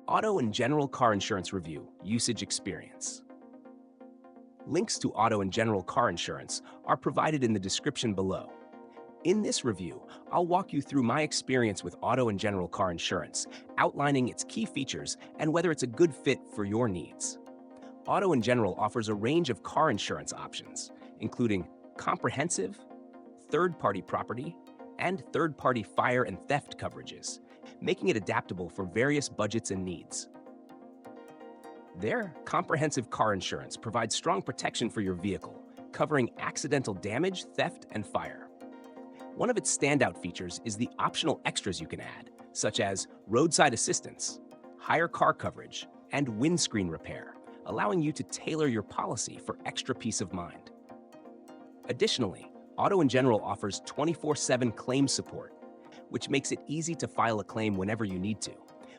Auto and General Car Insurance Review Usage Experience. Links to auto and general car insurance are provided in the description below. In this review, I'll walk you through my experience with auto and general car insurance, outlining its key features and whether it's a good fit for your needs. Auto and General offers a range of car insurance options, including comprehensive, third-party property, and third-party fire and theft coverages, making it adaptable for various budgets and needs. Their comprehensive car insurance provides strong protection for your vehicle, covering accidental damage, theft, and fire. One of its standout features is the optional extras you can add, such as roadside assistance, higher car coverage, and windscreen repair, allowing you to tailor your policy for extra peace of mind. Additionally, Auto and General offers 24/7 claim support, which makes it easy to file a claim whenever you need to,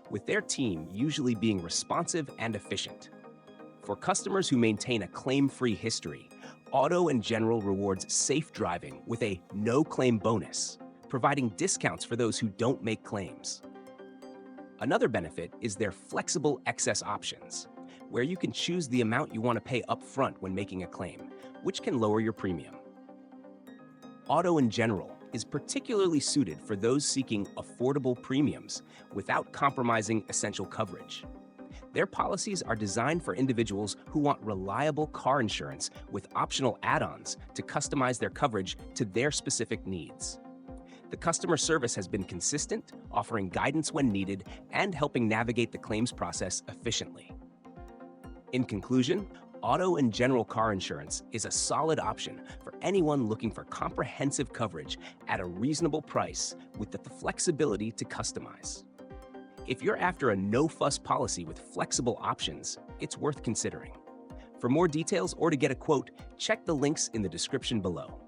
with their team usually being responsive and efficient. For customers who maintain a claim-free history, Auto and General rewards safe driving with a no-claim bonus, providing discounts for those who don't make claims. Another benefit is their flexible excess options, where you can choose the amount you want to pay upfront when making a claim, which can lower your premium. Auto and General is particularly suited for those seeking affordable premiums without compromising essential coverage. Their policies are designed for individuals who want reliable car insurance with optional add-ons to customize their coverage to their specific needs. The customer service has been consistent, offering guidance when needed and helping navigate the claims process efficiently. In conclusion, Auto and General car insurance is a solid option for anyone looking for comprehensive coverage at a reasonable price with the flexibility to customize. If you're after a no-fuss policy with flexible options, it's worth considering. For more details or to get a quote, check the links in the description below.